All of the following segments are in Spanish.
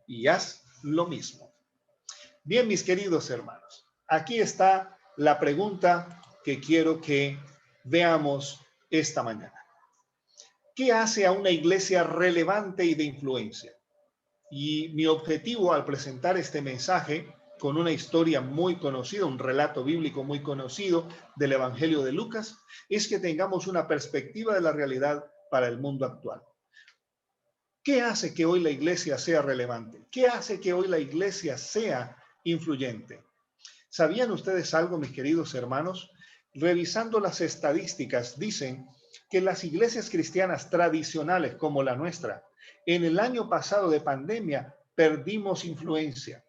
y haz lo mismo. Bien, mis queridos hermanos, aquí está la pregunta que quiero que veamos esta mañana. ¿Qué hace a una iglesia relevante y de influencia? Y mi objetivo al presentar este mensaje con una historia muy conocida, un relato bíblico muy conocido del Evangelio de Lucas, es que tengamos una perspectiva de la realidad para el mundo actual. ¿Qué hace que hoy la iglesia sea relevante? ¿Qué hace que hoy la iglesia sea influyente? ¿Sabían ustedes algo, mis queridos hermanos? Revisando las estadísticas, dicen que las iglesias cristianas tradicionales como la nuestra, en el año pasado de pandemia, perdimos influencia,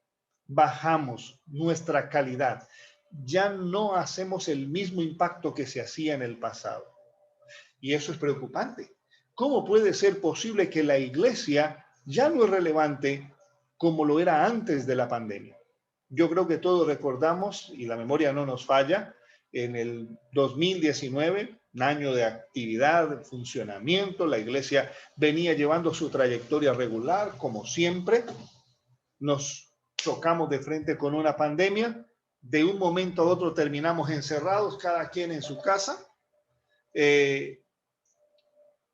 bajamos nuestra calidad, ya no hacemos el mismo impacto que se hacía en el pasado. Y eso es preocupante. ¿Cómo puede ser posible que la iglesia ya no es relevante como lo era antes de la pandemia? Yo creo que todos recordamos, y la memoria no nos falla, en el 2019, un año de actividad, de funcionamiento, la iglesia venía llevando su trayectoria regular, como siempre. Nos chocamos de frente con una pandemia, de un momento a otro terminamos encerrados, cada quien en su casa.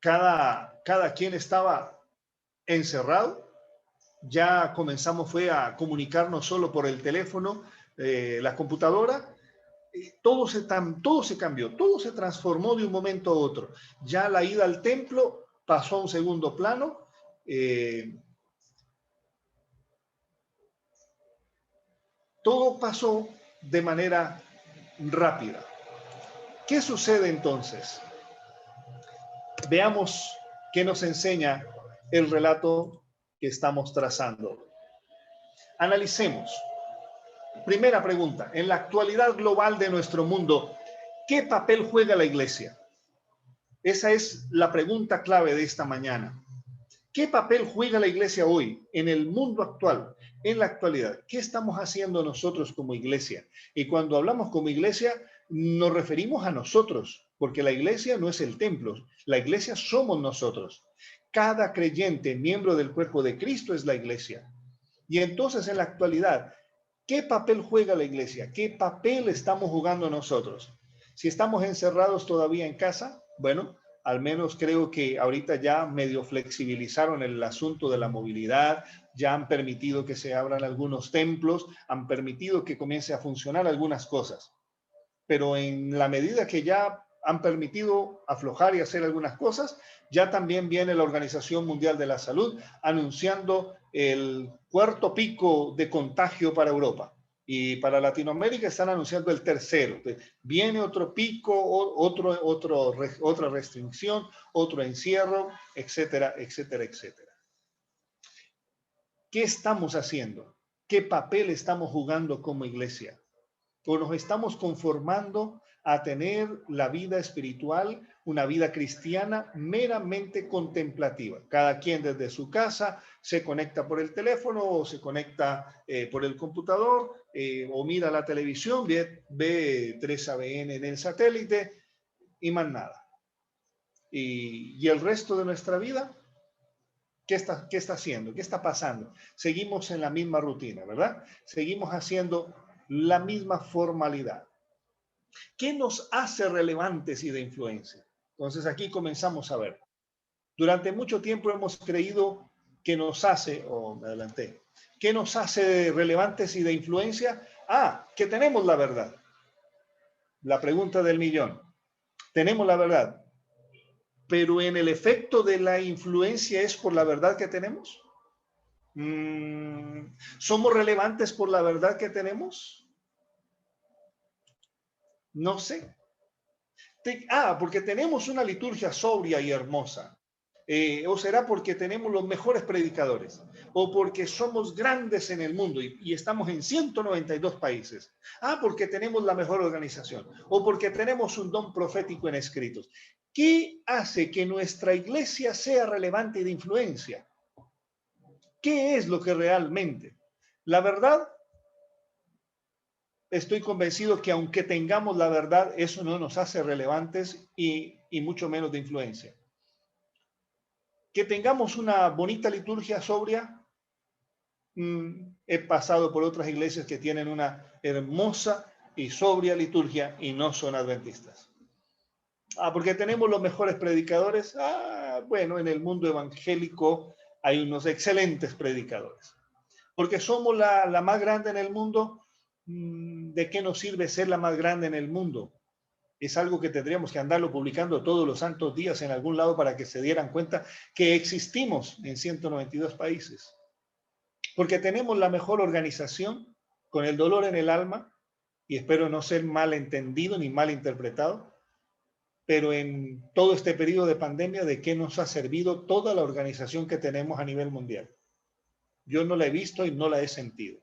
Cada quien estaba encerrado. Ya comenzamos fue a comunicarnos solo por el teléfono, la computadora. Todo se cambió, todo se transformó de un momento a otro. Ya la ida al templo pasó a un segundo plano. Todo pasó de manera rápida. ¿Qué sucede entonces? Veamos qué nos enseña el relato que estamos trazando. Analicemos. Primera pregunta, en la actualidad global de nuestro mundo, ¿qué papel juega la iglesia? Esa es la pregunta clave de esta mañana. ¿Qué papel juega la iglesia hoy en el mundo actual, en la actualidad? ¿Qué estamos haciendo nosotros como iglesia? Y cuando hablamos como iglesia, nos referimos a nosotros, porque la iglesia no es el templo, la iglesia somos nosotros. Cada creyente, miembro del cuerpo de Cristo, es la iglesia. Y entonces, en la actualidad, ¿qué papel juega la iglesia? ¿Qué papel estamos jugando nosotros? Si estamos encerrados todavía en casa, bueno, al menos creo que ahorita ya medio flexibilizaron el asunto de la movilidad, ya han permitido que se abran algunos templos, han permitido que comience a funcionar algunas cosas. Pero en la medida que ya han permitido aflojar y hacer algunas cosas, ya también viene la Organización Mundial de la Salud anunciando el cuarto pico de contagio para Europa. Y para Latinoamérica están anunciando el tercero. Viene otro pico, otra restricción, otro encierro, etcétera, etcétera, etcétera. ¿Qué estamos haciendo? ¿Qué papel estamos jugando como iglesia? ¿O nos estamos conformando a tener la vida espiritual, una vida cristiana meramente contemplativa? Cada quien desde su casa se conecta por el teléfono o se conecta por el computador o mira la televisión, ve 3ABN en el satélite y más nada. Y el resto de nuestra vida, ¿qué está haciendo? ¿Qué está pasando? Seguimos en la misma rutina, ¿verdad? Seguimos haciendo la misma formalidad. ¿Qué nos hace relevantes y de influencia? Entonces aquí comenzamos a ver. Durante mucho tiempo hemos creído que nos hace, me adelanté, ¿qué nos hace relevantes y de influencia? Que tenemos la verdad. La pregunta del millón. Tenemos la verdad, pero en el efecto de la influencia es por la verdad que tenemos. ¿Somos relevantes por la verdad que tenemos? No sé. Porque tenemos una liturgia sobria y hermosa. O será porque tenemos los mejores predicadores, o porque somos grandes en el mundo y estamos en 192 países. Porque tenemos la mejor organización, o porque tenemos un don profético en escritos. ¿Qué hace que nuestra iglesia sea relevante y de influencia? ¿Qué es lo que realmente? La verdad, estoy convencido que aunque tengamos la verdad, eso no nos hace relevantes y mucho menos de influencia. Que tengamos una bonita liturgia sobria, He pasado por otras iglesias que tienen una hermosa y sobria liturgia y no son adventistas. Porque tenemos los mejores predicadores. Bueno, en el mundo evangélico hay unos excelentes predicadores. Porque somos la más grande en el mundo. ¿De qué nos sirve ser la más grande en el mundo? Es algo que tendríamos que andarlo publicando todos los santos días en algún lado para que se dieran cuenta que existimos en 192 países. Porque tenemos la mejor organización, con el dolor en el alma, y espero no ser mal entendido ni mal interpretado, pero en todo este periodo de pandemia, ¿de qué nos ha servido toda la organización que tenemos a nivel mundial? Yo no la he visto y no la he sentido.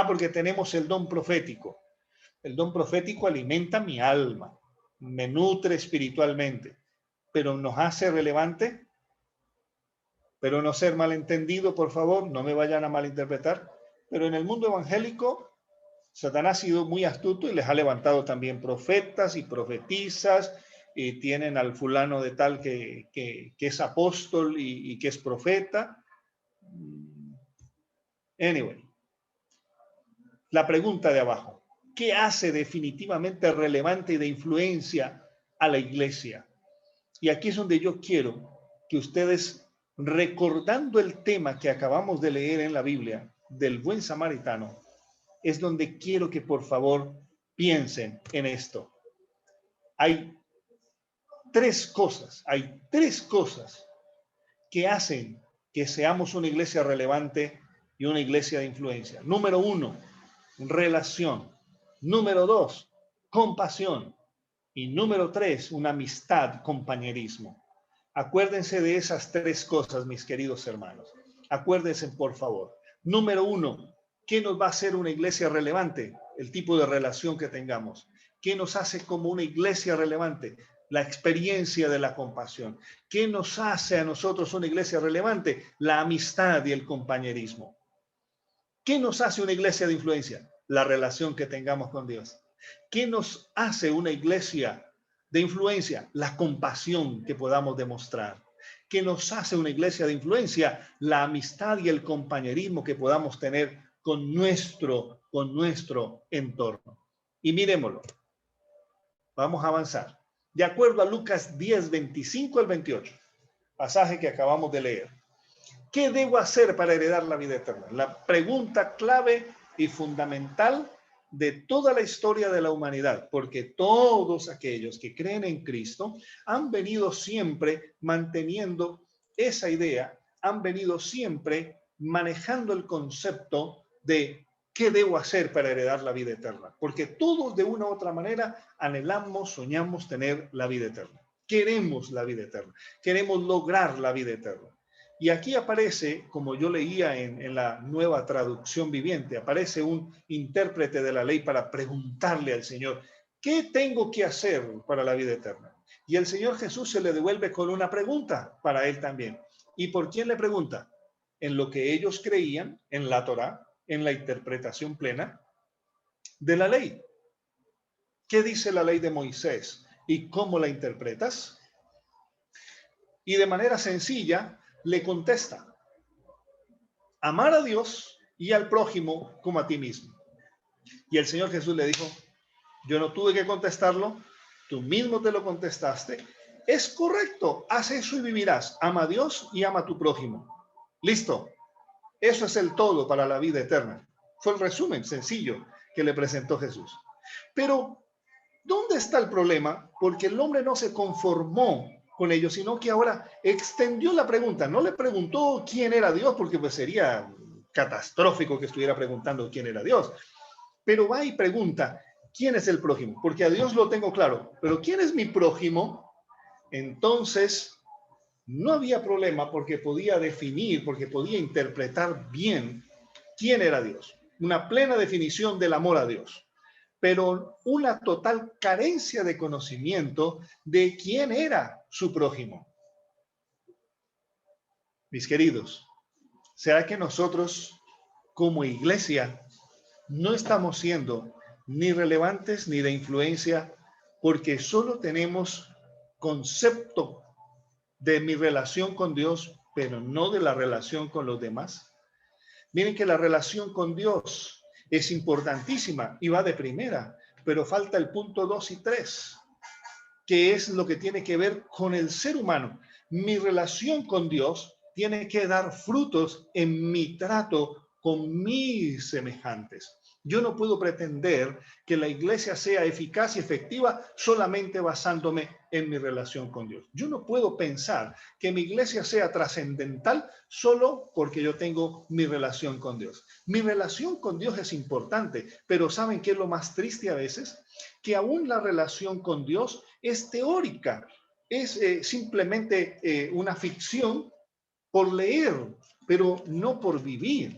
Porque tenemos el don profético. El don profético alimenta mi alma, me nutre espiritualmente, pero nos hace relevante, pero no ser malentendido, por favor, no me vayan a malinterpretar. Pero en el mundo evangélico, Satanás ha sido muy astuto y les ha levantado también profetas y profetizas, y tienen al fulano de tal que es apóstol y que es profeta. Anyway, la pregunta de abajo: ¿qué hace definitivamente relevante y de influencia a la iglesia? Y aquí es donde yo quiero que ustedes, recordando el tema que acabamos de leer en la Biblia del buen samaritano, es donde quiero que por favor piensen en esto. Hay tres cosas que hacen que seamos una iglesia relevante y una iglesia de influencia. Número 1, relación. Número 2, compasión. Y número 3, una amistad, compañerismo. Acuérdense de esas tres cosas, mis queridos hermanos. Acuérdense, por favor. Número 1, ¿qué nos va a hacer una iglesia relevante? El tipo de relación que tengamos. ¿Qué nos hace como una iglesia relevante? La experiencia de la compasión. ¿Qué nos hace a nosotros una iglesia relevante? La amistad y el compañerismo. ¿Qué nos hace una iglesia de influencia? La relación que tengamos con Dios. ¿Qué nos hace una iglesia de influencia? La compasión que podamos demostrar. ¿Qué nos hace una iglesia de influencia? La amistad y el compañerismo que podamos tener con nuestro entorno. Y miremoslo. Vamos a avanzar. De acuerdo a Lucas 10, 25 al 28, pasaje que acabamos de leer. ¿Qué debo hacer para heredar la vida eterna? La pregunta clave y fundamental de toda la historia de la humanidad, porque todos aquellos que creen en Cristo han venido siempre manteniendo esa idea, han venido siempre manejando el concepto de ¿qué debo hacer para heredar la vida eterna? Porque todos de una u otra manera anhelamos, soñamos tener la vida eterna. Queremos la vida eterna, queremos lograr la vida eterna. Y aquí aparece, como yo leía en la Nueva Traducción Viviente, aparece un intérprete de la ley para preguntarle al Señor, ¿qué tengo que hacer para la vida eterna? Y el Señor Jesús se le devuelve con una pregunta para él también. ¿Y por quién le pregunta? En lo que ellos creían, en la Torá, en la interpretación plena de la ley. ¿Qué dice la ley de Moisés y cómo la interpretas? Y de manera sencilla le contesta: amar a Dios y al prójimo como a ti mismo. Y el Señor Jesús le dijo: yo no tuve que contestarlo, tú mismo te lo contestaste. Es correcto, haz eso y vivirás. Ama a Dios y ama a tu prójimo. Listo. Eso es el todo para la vida eterna. Fue el resumen sencillo que le presentó Jesús. Pero, ¿dónde está el problema? Porque el hombre no se conformó con ello, sino que ahora extendió la pregunta. No le preguntó quién era Dios, porque pues sería catastrófico que estuviera preguntando quién era Dios. Pero va y pregunta, ¿quién es el prójimo? Porque a Dios lo tengo claro, pero ¿quién es mi prójimo? Entonces, no había problema porque podía definir, porque podía interpretar bien quién era Dios. Una plena definición del amor a Dios, pero una total carencia de conocimiento de quién era su prójimo. Mis queridos, ¿será que nosotros como iglesia no estamos siendo ni relevantes ni de influencia porque solo tenemos concepto de mi relación con Dios, pero no de la relación con los demás? Miren que la relación con Dios es importantísima y va de primera, pero falta el punto 2 y 3, que es lo que tiene que ver con el ser humano. Mi relación con Dios tiene que dar frutos en mi trato con mis semejantes. Yo no puedo pretender que la iglesia sea eficaz y efectiva solamente basándome en mi relación con Dios. Yo no puedo pensar que mi iglesia sea trascendental solo porque yo tengo mi relación con Dios. Mi relación con Dios es importante, pero ¿saben qué es lo más triste a veces? Que aún la relación con Dios es teórica, es simplemente una ficción por leer, pero no por vivir.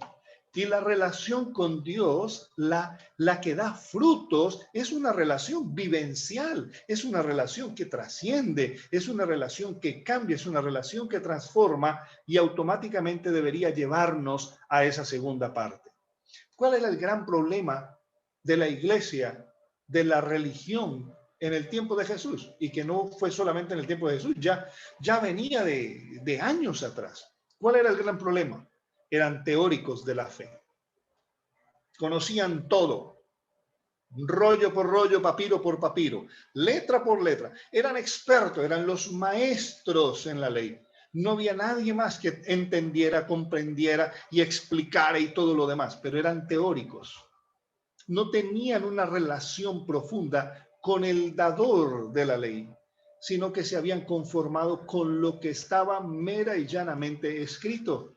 Y la relación con Dios, la que da frutos, es una relación vivencial, es una relación que trasciende, es una relación que cambia, es una relación que transforma y automáticamente debería llevarnos a esa segunda parte. ¿Cuál era el gran problema de la iglesia, de la religión en el tiempo de Jesús? Y que no fue solamente en el tiempo de Jesús, ya venía de años atrás. ¿Cuál era el gran problema? Eran teóricos de la fe. Conocían todo, rollo por rollo, papiro por papiro, letra por letra. Eran expertos, eran los maestros en la ley. No había nadie más que entendiera, comprendiera y explicara y todo lo demás, pero eran teóricos. No tenían una relación profunda con el dador de la ley, sino que se habían conformado con lo que estaba mera y llanamente escrito.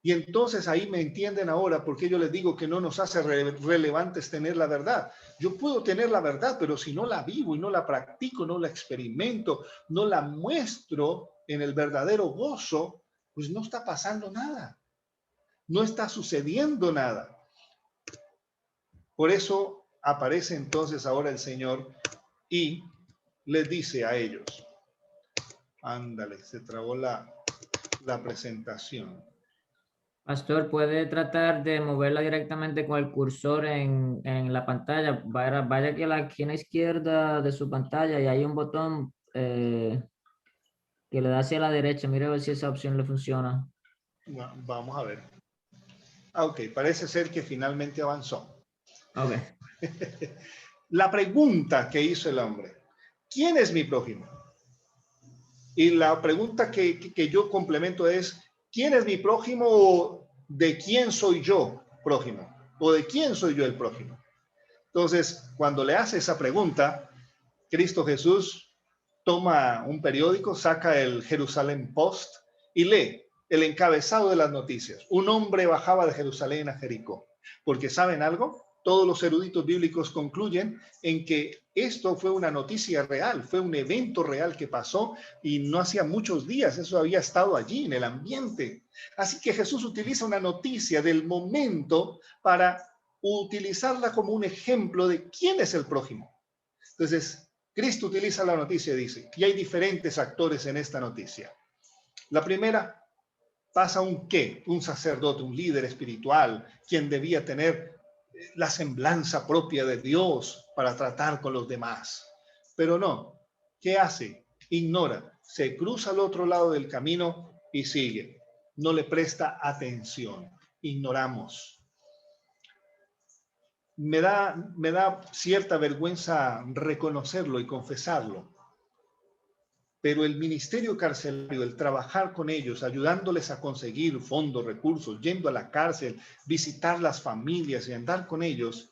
Y entonces ahí me entienden ahora porque yo les digo que no nos hace relevantes tener la verdad. Yo puedo tener la verdad, pero si no la vivo y no la practico, no la experimento, no la muestro en el verdadero gozo, pues no está pasando nada. No está sucediendo nada. Por eso aparece entonces ahora el Señor y les dice a ellos, ándale, se trabó la presentación. Pastor, puede tratar de moverla directamente con el cursor en la pantalla. Vaya aquí a la esquina izquierda de su pantalla y hay un botón que le da hacia la derecha. Mire a ver si esa opción le funciona. Vamos a ver. Ok, parece ser que finalmente avanzó. Ok. La pregunta que hizo el hombre, ¿quién es mi prójimo? Y la pregunta que yo complemento es, ¿quién es mi prójimo o de quién soy yo prójimo? ¿O de quién soy yo el prójimo? Entonces, cuando le hace esa pregunta, Cristo Jesús toma un periódico, saca el Jerusalén Post y lee el encabezado de las noticias. Un hombre bajaba de Jerusalén a Jericó. Porque ¿saben algo? Todos los eruditos bíblicos concluyen en que esto fue una noticia real, fue un evento real que pasó y no hacía muchos días, eso había estado allí en el ambiente. Así que Jesús utiliza una noticia del momento para utilizarla como un ejemplo de quién es el prójimo. Entonces, Cristo utiliza la noticia y dice, y hay diferentes actores en esta noticia. La primera, pasa un qué, un sacerdote, un líder espiritual, quien debía tener la semblanza propia de Dios para tratar con los demás. Pero no, ¿qué hace? Ignora, se cruza al otro lado del camino y sigue. No le presta atención, ignoramos. Me da cierta vergüenza reconocerlo y confesarlo, pero el ministerio carcelario, el trabajar con ellos, ayudándoles a conseguir fondos, recursos, yendo a la cárcel, visitar las familias y andar con ellos,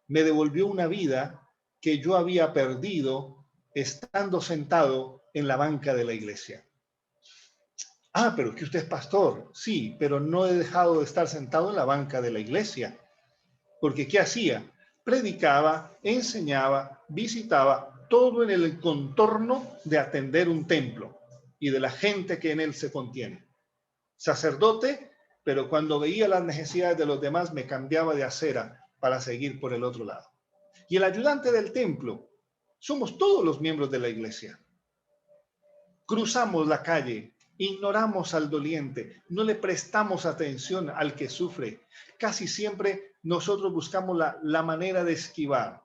me devolvió una vida que yo había perdido estando sentado en la banca de la iglesia. Ah, pero que usted es pastor. Sí, pero no he dejado de estar sentado en la banca de la iglesia. Porque ¿qué hacía? Predicaba, enseñaba, visitaba, todo en el contorno de atender un templo y de la gente que en él se contiene. Sacerdote, pero cuando veía las necesidades de los demás me cambiaba de acera para seguir por el otro lado. Y el ayudante del templo, somos todos los miembros de la iglesia. Cruzamos la calle, ignoramos al doliente, no le prestamos atención al que sufre. Casi siempre nosotros buscamos la manera de esquivar.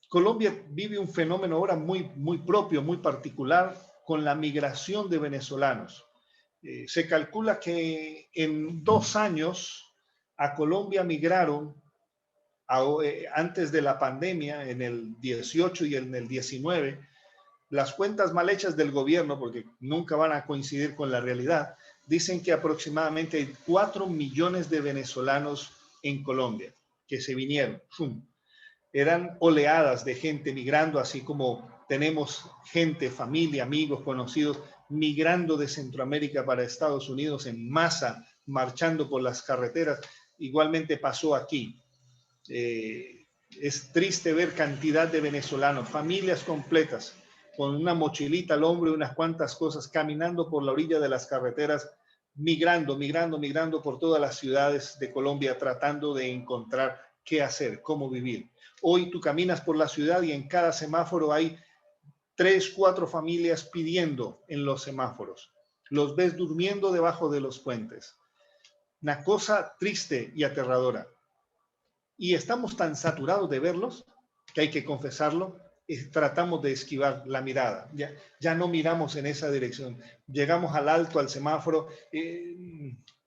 Colombia vive un fenómeno ahora muy propio, muy particular, con la migración de venezolanos. Se calcula que en 2 años A Colombia migraron antes de la pandemia, en el 18 y en el 19, las cuentas mal hechas del gobierno, porque nunca van a coincidir con la realidad, dicen que aproximadamente hay 4 millones de venezolanos en Colombia que se vinieron. ¡Fum! Eran oleadas de gente migrando, así como tenemos gente, familia, amigos, conocidos, migrando de Centroamérica para Estados Unidos en masa, marchando por las carreteras. Igualmente pasó aquí. Es triste ver cantidad de venezolanos, familias completas, con una mochilita al hombro y unas cuantas cosas, caminando por la orilla de las carreteras, migrando por todas las ciudades de Colombia, tratando de encontrar qué hacer, cómo vivir. Hoy tú caminas por la ciudad y en cada semáforo hay 3, 4 familias pidiendo en los semáforos. Los ves durmiendo debajo de los puentes. Una cosa triste y aterradora. Y estamos tan saturados de verlos que hay que confesarlo, tratamos de esquivar la mirada. Ya no miramos en esa dirección. Llegamos al alto, al semáforo,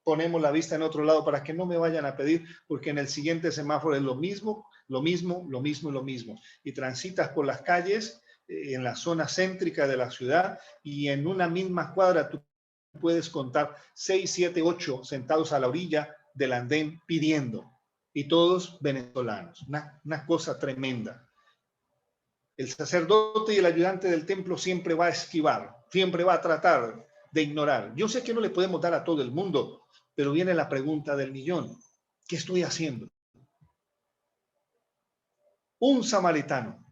ponemos la vista en otro lado para que no me vayan a pedir, porque en el siguiente semáforo es lo mismo. Y transitas por las calles, en la zona céntrica de la ciudad, y en una misma cuadra tú puedes contar 6, 7, 8 sentados a la orilla del andén pidiendo. Y todos venezolanos. Una cosa tremenda. El sacerdote y el ayudante del templo siempre va a esquivar, siempre va a tratar de ignorar. Yo sé que no le podemos dar a todo el mundo, pero viene la pregunta del millón. ¿Qué estoy haciendo? Un samaritano.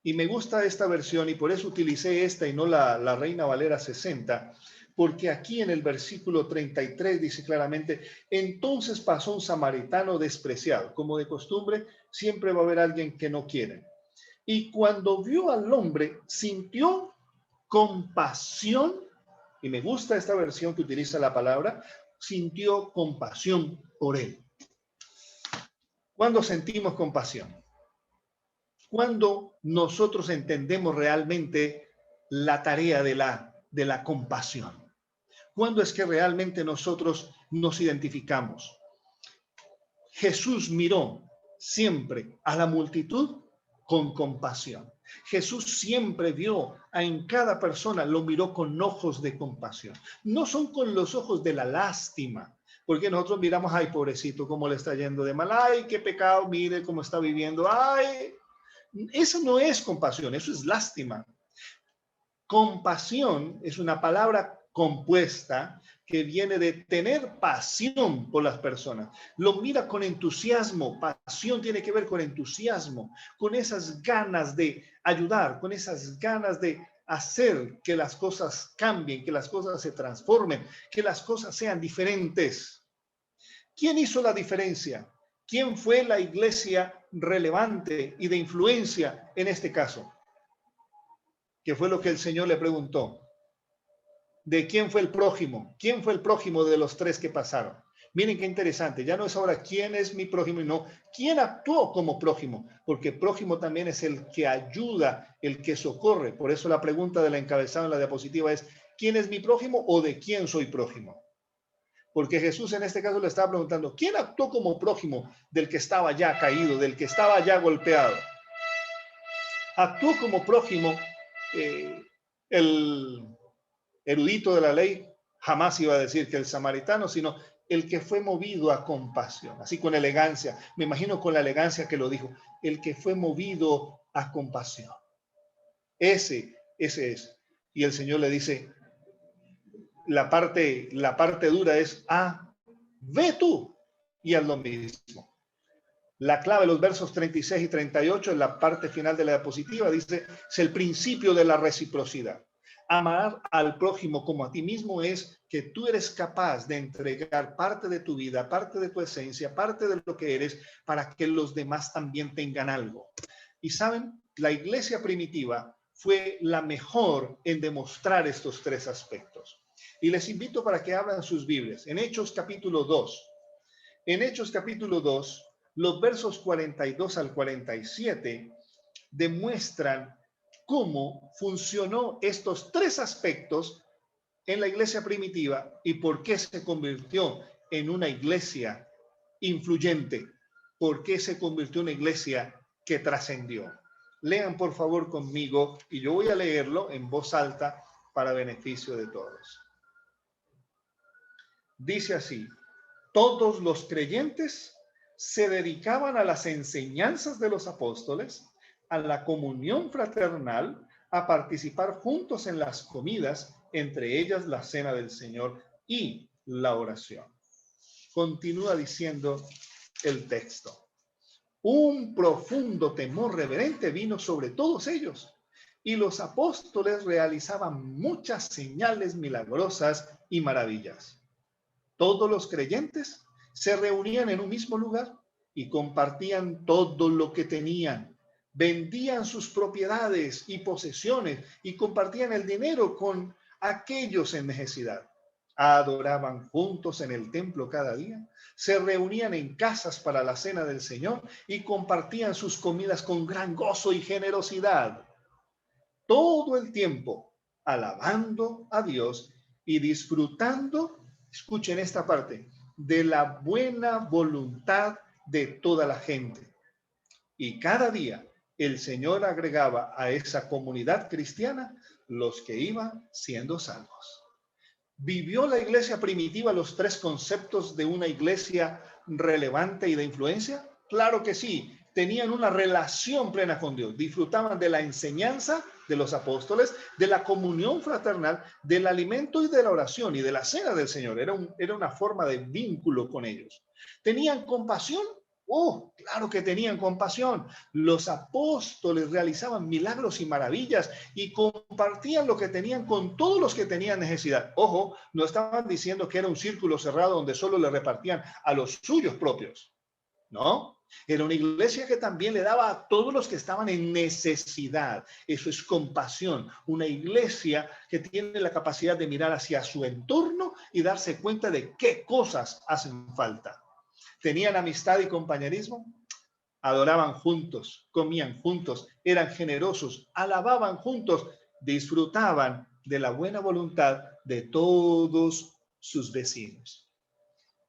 Y me gusta esta versión y por eso utilicé esta y no la Reina Valera 60, porque aquí en el versículo 33 dice claramente, entonces pasó un samaritano despreciado. Como de costumbre, siempre va a haber alguien que no quiere. Y cuando vio al hombre, sintió compasión, y me gusta esta versión que utiliza la palabra, sintió compasión por él. ¿Cuándo sentimos compasión? Cuando nosotros entendemos realmente la tarea de la compasión. ¿Cuándo es que realmente nosotros nos identificamos? Jesús miró siempre a la multitud con compasión. Jesús siempre vio en cada persona, lo miró con ojos de compasión. No son con los ojos de la lástima, porque nosotros miramos, ay, pobrecito, cómo le está yendo de mal, ay, qué pecado, mire cómo está viviendo, ay. Eso no es compasión, eso es lástima. Compasión es una palabra compuesta que viene de tener pasión por las personas. Lo mira con entusiasmo. Pasión tiene que ver con entusiasmo, con esas ganas de ayudar, con esas ganas de hacer que las cosas cambien, que las cosas se transformen, que las cosas sean diferentes. ¿Quién hizo la diferencia? ¿Quién fue la iglesia relevante y de influencia en este caso? Que fue lo que el Señor le preguntó. ¿De quién fue el prójimo? ¿Quién fue el prójimo de los 3 que pasaron? Miren qué interesante. Ya no es ahora quién es mi prójimo, no. ¿Quién actuó como prójimo? Porque prójimo también es el que ayuda, el que socorre. Por eso la pregunta del encabezado en la diapositiva es, ¿quién es mi prójimo o de quién soy prójimo? Porque Jesús en este caso le estaba preguntando, ¿quién actuó como prójimo del que estaba ya caído, del que estaba ya golpeado? Actuó como prójimo el erudito de la ley jamás iba a decir que el samaritano, sino el que fue movido a compasión, así con elegancia, me imagino con la elegancia que lo dijo, el que fue movido a compasión. Ese es. Y el Señor le dice, la parte dura es, ve tú y haz lo mismo. La clave, los versos 36 y 38, en la parte final de la diapositiva, dice, es el principio de la reciprocidad. Amar al prójimo como a ti mismo es que tú eres capaz de entregar parte de tu vida, parte de tu esencia, parte de lo que eres, para que los demás también tengan algo. Y saben, la iglesia primitiva fue la mejor en demostrar estos 3 aspectos. Y les invito para que abran sus Biblias. En Hechos capítulo 2. En Hechos capítulo 2, los versos 42 al 47 demuestran cómo funcionó estos 3 aspectos en la iglesia primitiva y por qué se convirtió en una iglesia influyente. ¿Por qué se convirtió en una iglesia que trascendió? Lean por favor conmigo y yo voy a leerlo en voz alta para beneficio de todos. Dice así: todos los creyentes se dedicaban a las enseñanzas de los apóstoles, a la comunión fraternal, a participar juntos en las comidas, entre ellas la cena del Señor y la oración. Continúa diciendo el texto: un profundo temor reverente vino sobre todos ellos, y los apóstoles realizaban muchas señales milagrosas y maravillas. Todos los creyentes se reunían en un mismo lugar y compartían todo lo que tenían. Vendían sus propiedades y posesiones y compartían el dinero con aquellos en necesidad. Adoraban juntos en el templo cada día, se reunían en casas para la cena del Señor y compartían sus comidas con gran gozo y generosidad. Todo el tiempo alabando a Dios y disfrutando, escuchen esta parte, de la buena voluntad de toda la gente. Y cada día el Señor agregaba a esa comunidad cristiana los que iban siendo salvos. ¿Vivió la iglesia primitiva los tres conceptos de una iglesia relevante y de influencia? Claro que sí. Tenían una relación plena con Dios. Disfrutaban de la enseñanza de los apóstoles, de la comunión fraternal, del alimento y de la oración y de la cena del Señor. Era una forma de vínculo con ellos. ¿Tenían compasión? Oh, claro que tenían compasión. Los apóstoles realizaban milagros y maravillas y compartían lo que tenían con todos los que tenían necesidad. Ojo, no estaban diciendo que era un círculo cerrado donde solo le repartían a los suyos propios. No, era una iglesia que también le daba a todos los que estaban en necesidad. Eso es compasión. Una iglesia que tiene la capacidad de mirar hacia su entorno y darse cuenta de qué cosas hacen falta. ¿Tenían amistad y compañerismo? Adoraban juntos, comían juntos, eran generosos, alababan juntos, disfrutaban de la buena voluntad de todos sus vecinos.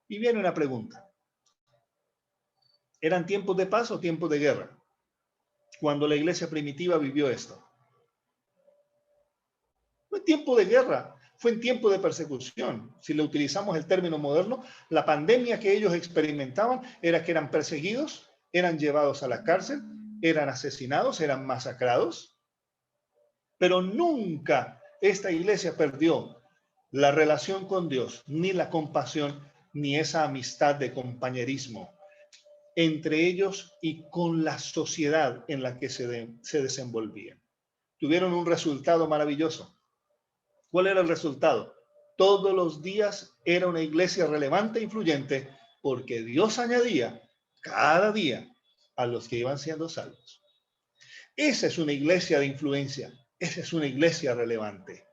Y viene una pregunta. ¿Eran tiempos de paz o tiempos de guerra cuando la iglesia primitiva vivió esto? No es tiempo de guerra, fue en tiempo de persecución. Si le utilizamos el término moderno, la pandemia que ellos experimentaban era que eran perseguidos, eran llevados a la cárcel, eran asesinados, eran masacrados. Pero nunca esta iglesia perdió la relación con Dios, ni la compasión, ni esa amistad de compañerismo entre ellos y con la sociedad en la que se desenvolvían. Tuvieron un resultado maravilloso. ¿Cuál era el resultado? Todos los días era una iglesia relevante e influyente porque Dios añadía cada día a los que iban siendo salvos. Esa es una iglesia de influencia. Esa es una iglesia relevante.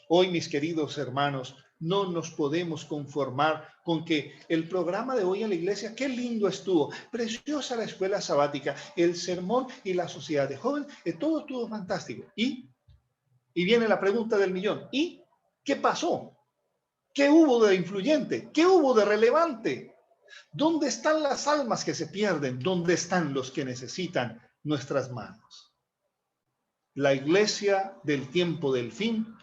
Hoy, mis queridos hermanos, no nos podemos conformar con que el programa de hoy en la iglesia, qué lindo estuvo, preciosa la escuela sabática, el sermón y la sociedad de jóvenes, todo estuvo fantástico. Y viene la pregunta del millón. ¿Y qué pasó? ¿Qué hubo de influyente? ¿Qué hubo de relevante? ¿Dónde están las almas que se pierden? ¿Dónde están los que necesitan nuestras manos? La iglesia del tiempo del fin,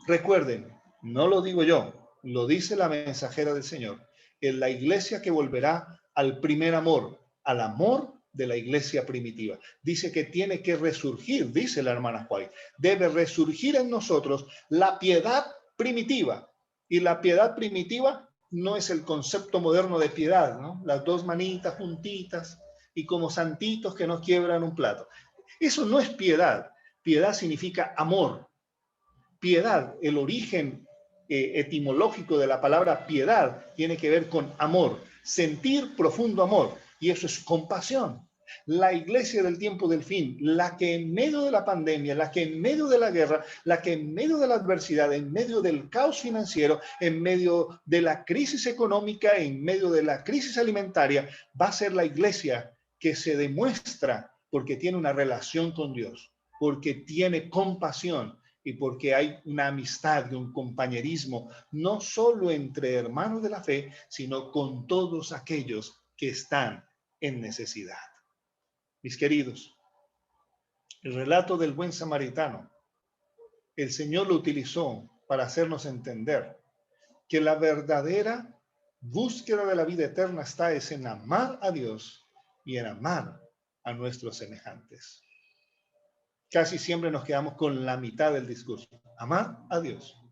recuerden, no lo digo yo, lo dice la mensajera del Señor, es la iglesia que volverá al primer amor, al amor de la iglesia primitiva. Dice que tiene que resurgir, dice la hermana White, debe resurgir en nosotros la piedad primitiva. Y la piedad primitiva no es el concepto moderno de piedad, ¿no? Las dos manitas juntitas y como santitos que no quiebran un plato. Eso no es piedad. Piedad significa amor. Piedad, el origen etimológico de la palabra piedad tiene que ver con amor, sentir profundo amor, y eso es compasión. La iglesia del tiempo del fin, la que en medio de la pandemia, la que en medio de la guerra, la que en medio de la adversidad, en medio del caos financiero, en medio de la crisis económica, en medio de la crisis alimentaria, va a ser la iglesia que se demuestra porque tiene una relación con Dios, porque tiene compasión, y porque hay una amistad y un compañerismo, no solo entre hermanos de la fe, sino con todos aquellos que están en necesidad. Mis queridos, el relato del buen samaritano, el Señor lo utilizó para hacernos entender que la verdadera búsqueda de la vida eterna está en amar a Dios y en amar a nuestros semejantes. Casi siempre nos quedamos con la mitad del discurso. Amar a Dios.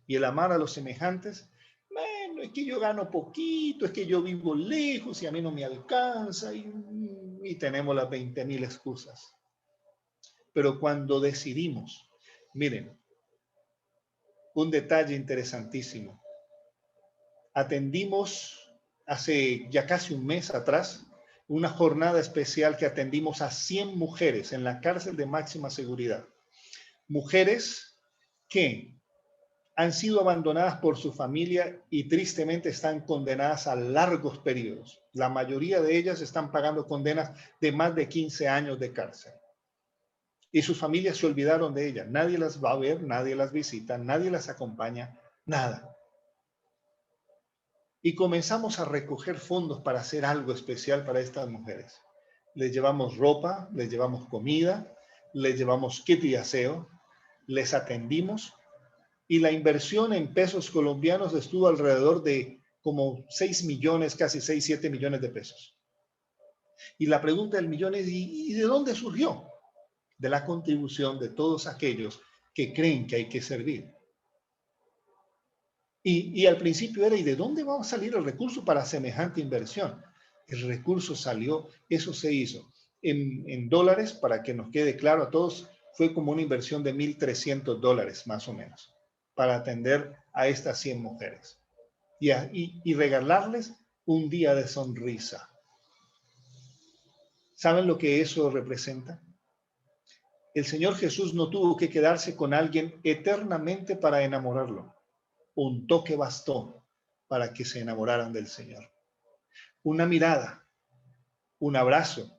Y el amar a los semejantes, bueno, es que yo gano poquito, es que yo vivo lejos y a mí no me alcanza y tenemos las 20,000 excusas. Pero cuando decidimos, miren, un detalle interesantísimo. Atendimos hace ya casi un mes atrás una jornada especial que atendimos a 100 mujeres en la cárcel de máxima seguridad. Mujeres que han sido abandonadas por su familia y tristemente están condenadas a largos periodos. La mayoría de ellas están pagando condenas de más de 15 años de cárcel. Y sus familias se olvidaron de ellas. Nadie las va a ver, nadie las visita, nadie las acompaña, nada. Y comenzamos a recoger fondos para hacer algo especial para estas mujeres. Les llevamos ropa, les llevamos comida, les llevamos kit de aseo, les atendimos y la inversión en pesos colombianos estuvo alrededor de como 6 millones, casi 6, 7 millones de pesos. Y la pregunta del millón es, ¿y de dónde surgió? De la contribución de todos aquellos que creen que hay que servir. Y al principio era, ¿y de dónde va a salir el recurso para semejante inversión? El recurso salió, eso se hizo. En dólares, para que nos quede claro a todos, fue como una inversión de $1,300 más o menos, para atender a estas 100 mujeres. Y regalarles un día de sonrisa. ¿Saben lo que eso representa? El Señor Jesús no tuvo que quedarse con alguien eternamente para enamorarlo. Un toque bastó para que se enamoraran del Señor. Una mirada, un abrazo,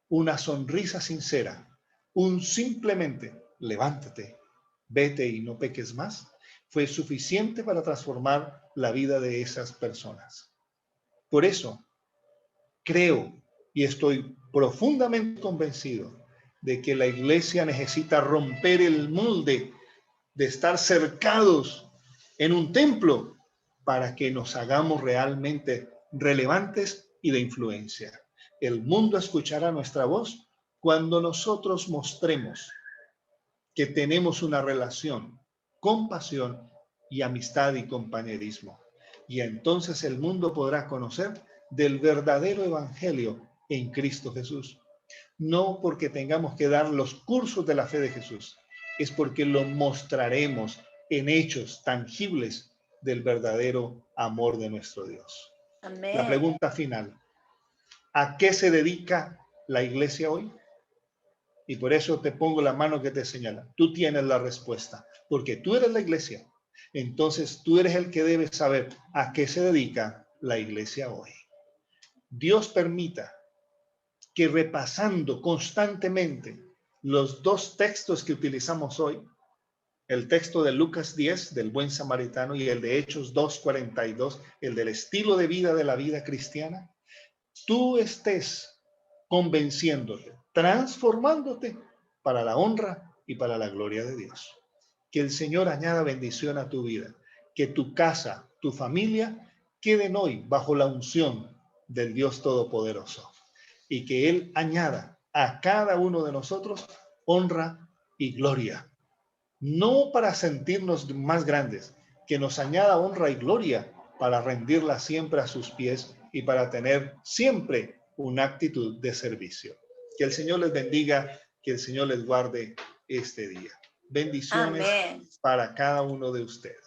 una sonrisa sincera, un simplemente levántate, vete y no peques más, fue suficiente para transformar la vida de esas personas. Por eso, creo y estoy profundamente convencido de que la iglesia necesita romper el molde de estar cercados en un templo para que nos hagamos realmente relevantes y de influencia. El mundo escuchará nuestra voz cuando nosotros mostremos que tenemos una relación, compasión y amistad y compañerismo. Y entonces el mundo podrá conocer del verdadero evangelio en Cristo Jesús. No porque tengamos que dar los cursos de la fe de Jesús, es porque lo mostraremos en hechos tangibles del verdadero amor de nuestro Dios. Amén. La pregunta final, ¿a qué se dedica la iglesia hoy? Y por eso te pongo la mano que te señala. Tú tienes la respuesta, porque tú eres la iglesia. Entonces tú eres el que debe saber a qué se dedica la iglesia hoy. Dios permita que repasando constantemente los dos textos que utilizamos hoy, el texto de Lucas 10 del buen samaritano y el de Hechos 2:42, el del estilo de la vida cristiana, tú estés convenciéndote, transformándote para la honra y para la gloria de Dios. Que el Señor añada bendición a tu vida, que tu casa, tu familia queden hoy bajo la unción del Dios Todopoderoso y que Él añada a cada uno de nosotros honra y gloria. No para sentirnos más grandes, que nos añada honra y gloria para rendirla siempre a sus pies y para tener siempre una actitud de servicio. Que el Señor les bendiga, que el Señor les guarde este día. Bendiciones. Amén. Para cada uno de ustedes.